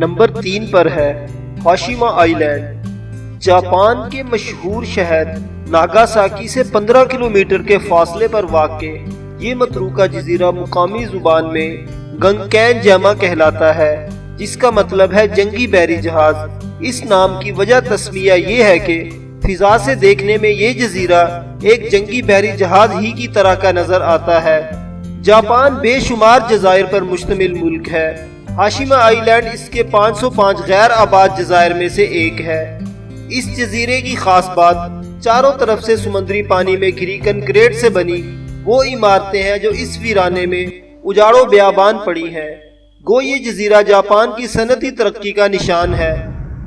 Number 3 پر ہے ہاشیما آئی land. Japan کے مشہور شہر ناگاساکی سے 15 کلومیٹر کے فاصلے پر واقع یہ متروکہ جزیرہ مقامی زبان میں گنکین جاما کہلاتا ہے، جس کا مطلب ہے جنگی بحری جہاز۔ اس نام کی وجہ تسمیہ یہ ہے کہ فضا سے دیکھنے میں یہ جزیرہ ایک جنگی بحری جہاز ہی کی طرح کا نظر آتا ہے۔ جاپان بے شمار جزائر پر مشتمل ملک ہے۔ ہاشیما آئی لینڈ اس کے 505 غیر آباد جزائر میں سے ایک ہے۔ اس جزیرے کی خاص بات چاروں طرف سے سمندری پانی میں گھری کنکریٹ سے بنی وہ عمارتیں ہیں جو اس ویرانے میں اجاڑ و بیابان پڑی ہیں۔ گو یہ جزیرہ جاپان کی صنعتی ترقی کا نشان ہے،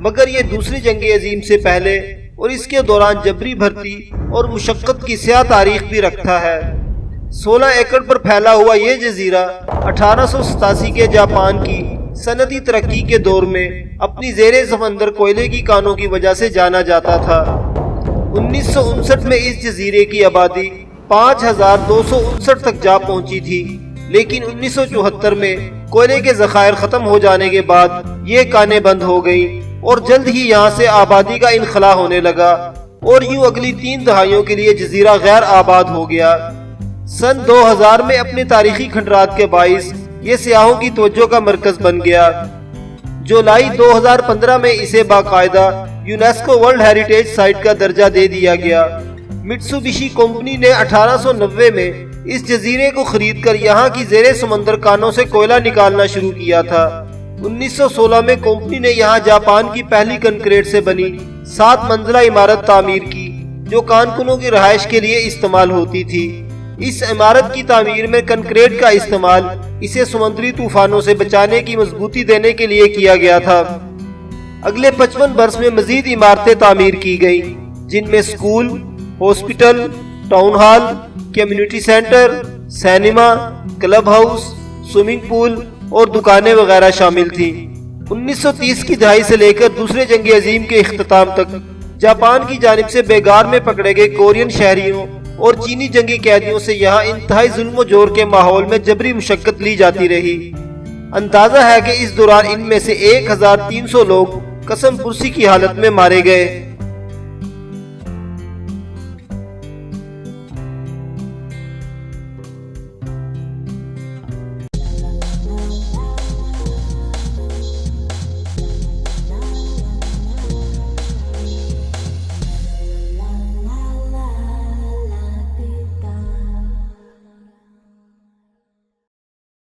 مگر یہ دوسری جنگ عظیم سے پہلے اور اس کے دوران جبری بھرتی اور مشقت کی سیاہ تاریخ بھی رکھتا ہے۔ 16 ایکڑ پر پھیلا ہوا یہ جزیرہ 1887 کے جاپان کی صنعتی ترقی کے دور میں اپنی زیر سمندر کوئلے کی کانوں کی وجہ سے جانا جاتا تھا۔ 1959 میں اس جزیرے کی آبادی 5259 تک جا پہنچی تھی، لیکن 1974 میں کوئلے کے ذخائر ختم ہو جانے کے بعد یہ کانیں بند ہو گئیں اور جلد ہی یہاں سے آبادی کا انخلا ہونے لگا اور یوں اگلی 3 دہائیوں کے لیے جزیرہ غیر آباد ہو گیا۔ سن 2000 میں اپنے تاریخی کھنڈرات کے باعث یہ سیاحوں کی توجہ کا مرکز بن گیا۔ جولائی 2015 میں اسے باقاعدہ یونیسکو ورلڈ ہیریٹیج سائٹ کا درجہ دے دیا گیا۔ مٹسوبشی کمپنی نے 1890 میں اس جزیرے کو خرید کر یہاں کی زیر سمندر کانوں سے کوئلہ نکالنا شروع کیا تھا۔ 1916 میں کمپنی نے یہاں جاپان کی پہلی کنکریٹ سے بنی 7 منزلہ عمارت تعمیر کی، جو کانکنوں کی رہائش کے لیے استعمال ہوتی تھی۔ اس عمارت کی تعمیر میں کنکریٹ کا استعمال اسے سمندری طوفانوں سے بچانے کی مضبوطی دینے کے لیے کیا گیا تھا۔ اگلے 55 برس میں مزید عمارتیں تعمیر کی گئیں، جن میں school, hospital, town hall, community centre, cinema, club house, swimming pool اور دکانیں وغیرہ شامل تھیں۔ 1930 کی دہائی سے لے کر دوسرے جنگ عظیم کے اختتام تک جاپان کی جانب سے بیگار میں پکڑے گئے کورین شہریوں اور چینی جنگی قیدیوں سے یہاں انتہائی ظلم و جور کے ماحول میں جبری مشقت لی جاتی رہی۔ اندازہ ہے کہ اس دوران ان میں سے 1300 لوگ قسم پرسی کی حالت میں مارے گئے۔